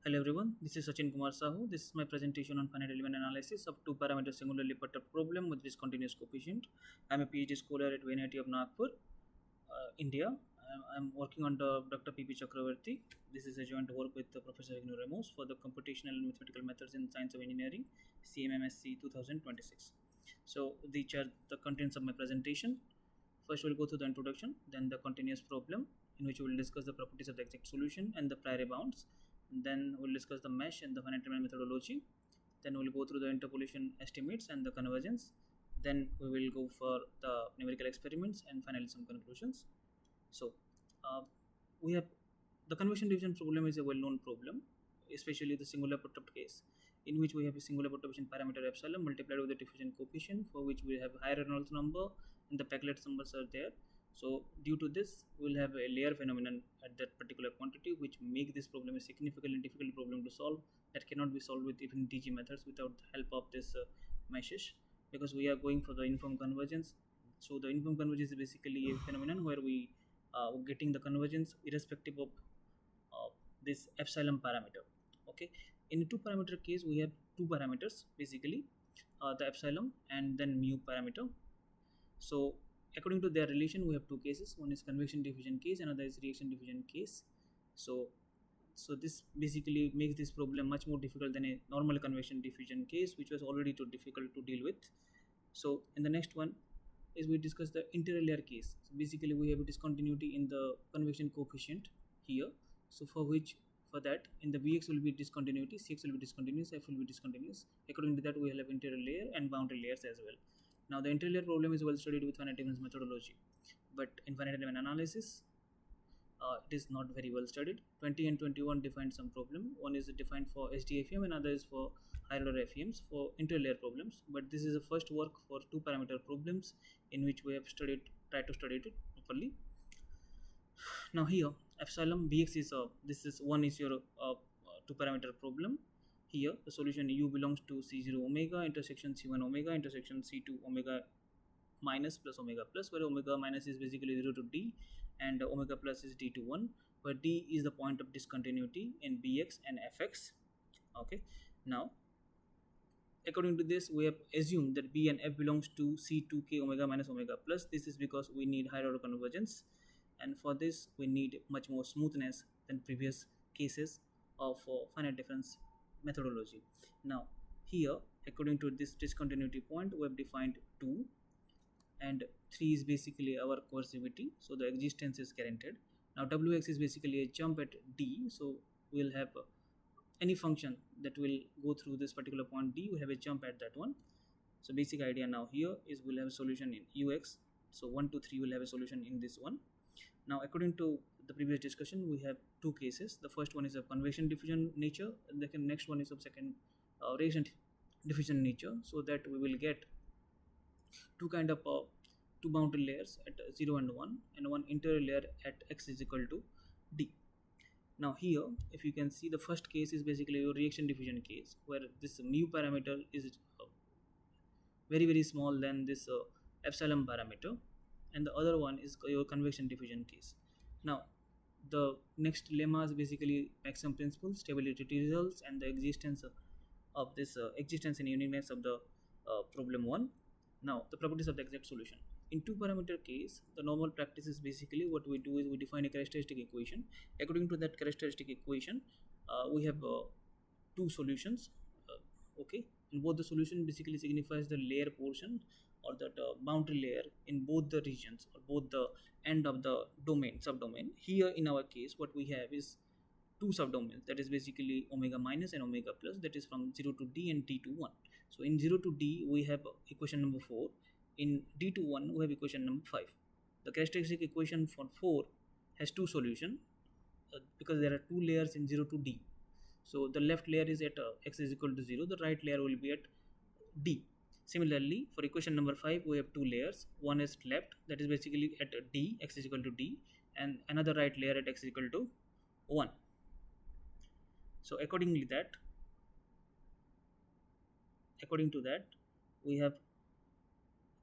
Hello everyone, this is Sachin Kumar Sahu. This is my presentation on finite element analysis of two-parameter singularly perturbed problem with discontinuous coefficient. I am a PhD scholar at Finite of Nagpur, India. I'm working on the Dr. P.P. Chakravarthy. This is a joint work with Professor Igno Ramos for the computational and mathematical methods in science of engineering, CMMSC 2026. So these are the contents of my presentation. First, we'll go through the introduction, then the continuous problem, in which we will discuss the properties of the exact solution and the prior bounds. Then we'll discuss the mesh and the finite element methodology. Then we'll go through the interpolation estimates and the convergence. Then we will go for the numerical experiments and finally some conclusions. So, uh, we have the convection division problem is a well-known problem, especially the singular perturbed case, in which we have a singular perturbation parameter epsilon multiplied with the diffusion coefficient, for which we have higher Reynolds number and the Peclet numbers are there. So due to this, we'll have a layer phenomenon at that particular quantity, which make this problem a significantly difficult problem to solve, that cannot be solved with even DG methods without the help of this meshes, because we are going for the uniform convergence. So the uniform convergence is basically a phenomenon where we getting the convergence irrespective of this epsilon parameter. Okay, in a two parameter case, we have two parameters basically, the epsilon and then mu parameter. So according to their relation, we have two cases. One is convection diffusion case, another is reaction diffusion case. So this basically makes this problem much more difficult than a normal convection diffusion case, which was already too difficult to deal with. So in the next one is we discuss the interior layer case. So basically we have a discontinuity in the convection coefficient here. So for that in the Vx will be discontinuity, Cx will be discontinuous, F will be discontinuous. According to that, we will have interior layer and boundary layers as well. Now the interior layer problem is well studied with finite element methodology, but in finite element analysis, it is not very well studied. 20 and 21 defined some problem. One is defined for SDFEM and other is for higher order FEMs for interior layer problems. But this is the first work for two parameter problems in which we have tried to study it properly. Now here epsilon Bx is this is one is your two parameter problem. Here the solution U belongs to C0 omega intersection C1 omega intersection C2 omega minus plus omega plus, where omega minus is basically 0 to d and omega plus is d to 1, where d is the point of discontinuity in Bx and Fx. Okay, now according to this, we have assumed that B and F belongs to C2k omega minus omega plus. This is because we need higher order convergence, and for this we need much more smoothness than previous cases of finite difference methodology. Now here, according to this discontinuity point, we have defined 2 and 3 is basically our coercivity, so the existence is guaranteed. Now Wx is basically a jump at D, so we'll have any function that will go through this particular point D, we have a jump at that one. So basic idea now here is we'll have a solution in Ux, so 1 to 3 will have a solution in this one. Now according to the previous discussion, we have two cases. The first one is a convection diffusion nature, and the next one is of second reaction diffusion nature, so that we will get two kind of two boundary layers at 0 and 1 and one interior layer at x is equal to d. Now here, if you can see, the first case is basically your reaction diffusion case, where this mu parameter is very small than this epsilon parameter, and the other one is your convection diffusion case. Now the next lemma is basically maximum principle, stability results, and the existence of this existence and uniqueness of the problem 1. Now the properties of the exact solution. In two parameter case, the normal practice is basically what we do is we define a characteristic equation. According to that characteristic equation, we have two solutions. Okay, and both the solution basically signifies the layer portion or that boundary layer in both the regions or both the end of the domain subdomain. Here in our case, what we have is two subdomains, that is basically omega minus and omega plus, that is from 0 to d and d to 1. So in 0 to d we have equation number 4, in d to 1 we have equation number 5. The characteristic equation for 4 has two solutions because there are two layers in 0 to d. So the left layer is at x is equal to 0, the right layer will be at d. Similarly, for equation number 5 we have two layers, one is left, that is basically at d, x is equal to d, and another right layer at x is equal to 1. So according to that we have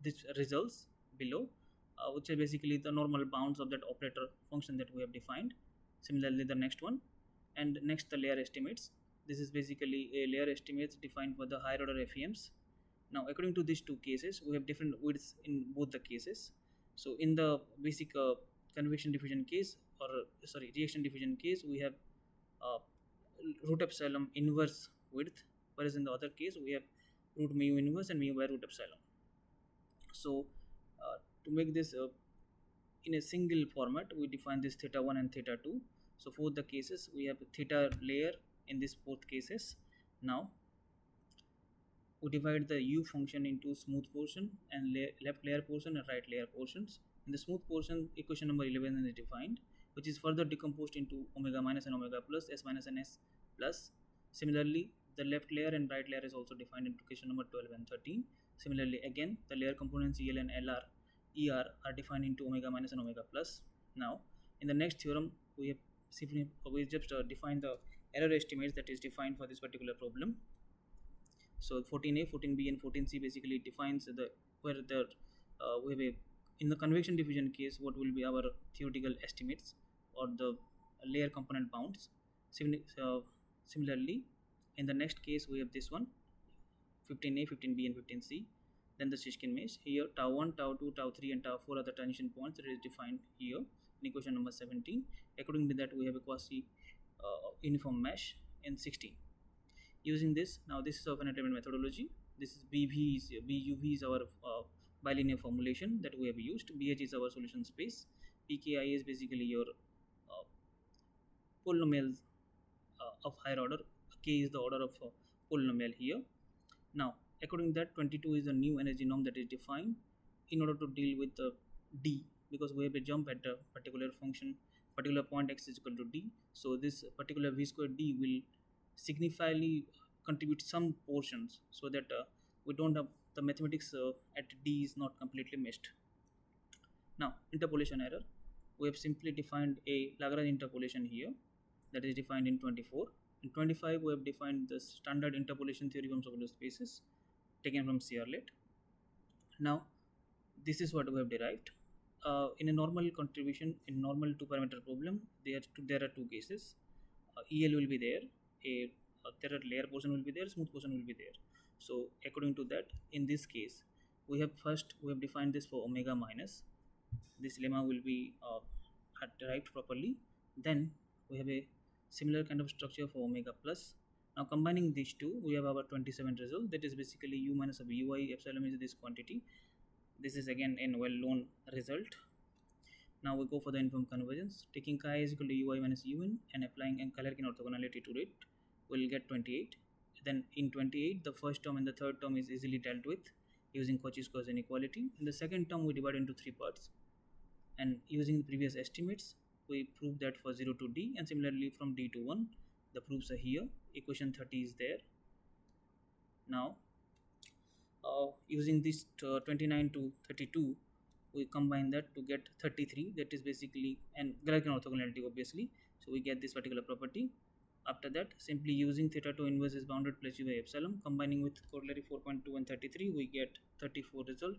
these results below, which are basically the normal bounds of that operator function that we have defined. Similarly the next one, And next, the layer estimates. This is basically a layer estimates defined for the higher order FEMs. Now, according to these two cases, we have different widths in both the cases. So in the basic convection diffusion case, or sorry, reaction diffusion case, we have uh, root epsilon inverse width, whereas in the other case we have root mu inverse and mu by root epsilon. So to make this in a single format, we define this theta 1 and theta 2. So for the cases, we have a theta layer in these both cases. Now we divide the u function into smooth portion and left layer portion and right layer portions. In the smooth portion, equation number 11 is defined, which is further decomposed into omega minus and omega plus, s minus and s plus. Similarly, the left layer and right layer is also defined in equation number 12 and 13. Similarly, again, the layer components EL and LR, ER are defined into omega minus and omega plus. Now, in the next theorem, we just define the error estimates that is defined for this particular problem. So 14a, 14b, and 14c basically defines the where the we have in the convection diffusion case what will be our theoretical estimates or the layer component bounds. Similarly, in the next case we have this one 15a, 15b, and 15c. Then the Shishkin mesh. Here tau 1, tau 2, tau 3, and tau 4 are the transition points that is defined here in equation number 17. According to that, we have a quasi uniform mesh in 16. Using this, now this is our finite element methodology. This is BUV is our bilinear formulation that we have used. BH is our solution space. PKI is basically your polynomial of higher order. K is the order of polynomial here. Now, according to that, 22 is the new energy norm that is defined in order to deal with the D, because we have a jump at a particular function, particular point x is equal to D. So this particular V square D will significantly contribute some portions so that we don't have the mathematics at D is not completely missed. Now, interpolation error. We have simply defined a Lagrange interpolation here that is defined in 24. In 25, we have defined the standard interpolation theory from solution spaces taken from CRLET. Now, this is what we have derived. In a normal contribution, in normal two-parameter problem, there are two cases. EL will be there, there are layer portion will be there, smooth portion will be there. So according to that, in this case, we have defined this for omega minus. This lemma will be derived properly. Then we have a similar kind of structure for omega plus. Now combining these two, we have our 27 result, that is basically u minus of ui epsilon is this quantity. This is again a well-known result. Now we go for the uniform convergence. Taking chi is equal to ui minus un and applying Galerkin orthogonality to it, we'll get 28. Then in 28, the first term and the third term is easily dealt with using Cauchy-Squarce inequality. In the second term, we divide into three parts, and using the previous estimates, we prove that for 0 to D, and similarly from D to 1, the proofs are here. Equation 30 is there. Now, using this 29 to 32, we combine that to get 33. That is basically and Galerkin orthogonality, obviously. So we get this particular property. After that, simply using theta 2 inverse is bounded plus u by epsilon, combining with corollary 4.2 and 33, we get 34 result,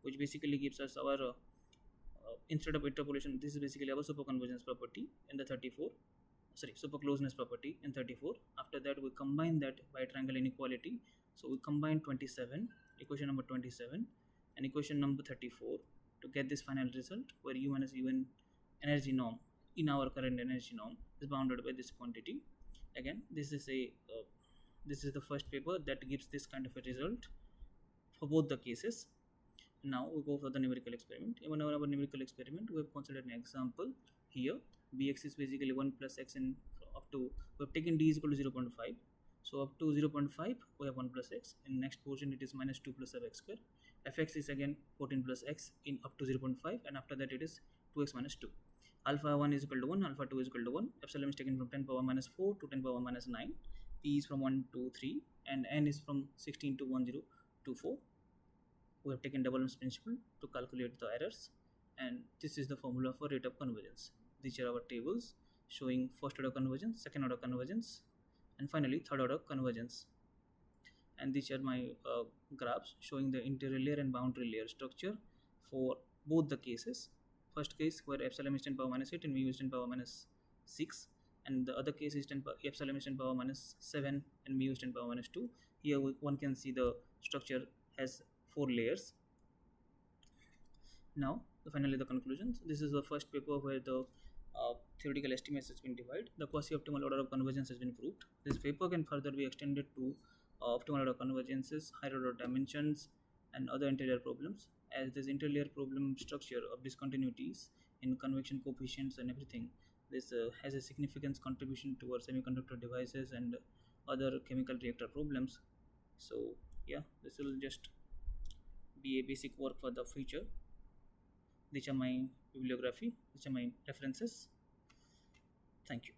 which basically gives us our instead of interpolation, this is basically our superconvergence property in the 34. Supercloseness property in 34. After that, we combine that by triangle inequality. So we combine 27, equation number 27, and equation number 34 to get this final result where u minus un energy norm in our current energy norm is bounded by this quantity. Again, this is the first paper that gives this kind of a result for both the cases. Now we go for the numerical experiment. In our numerical experiment, we have considered an example here. Bx is basically 1 plus x in up to, we have taken d is equal to 0.5. So up to 0.5, we have 1 plus x. In next portion, it is minus 2 plus x square. Fx is again 14 plus x in up to 0.5, and after that it is 2x minus 2. Alpha 1 is equal to 1, alpha 2 is equal to 1. Epsilon is taken from 10 power minus 4 to 10 power minus 9. P is from 1 to 3, and n is from 16 to 1024. We have taken double principle to calculate the errors, and this is the formula for rate of convergence. These are our tables showing first order convergence, second order convergence, and finally third order convergence. And these are my graphs showing the interior layer and boundary layer structure for both the cases. First case where epsilon is 10 power minus 8 and mu is 10 power minus 6, and the other case is epsilon is 10 power minus 7 and mu is 10 power minus 2. Here one can see the structure has 4 layers. Now, finally, the conclusions. This is the first paper where the theoretical estimates has been divided. The quasi-optimal order of convergence has been proved. This paper can further be extended to optimal order convergences, higher order dimensions, and other interior problems. As this interlayer problem structure of discontinuities in convection coefficients and everything, this has a significant contribution towards semiconductor devices and other chemical reactor problems. So, yeah, this will just be a basic work for the future. These are my bibliography, these are my references. Thank you.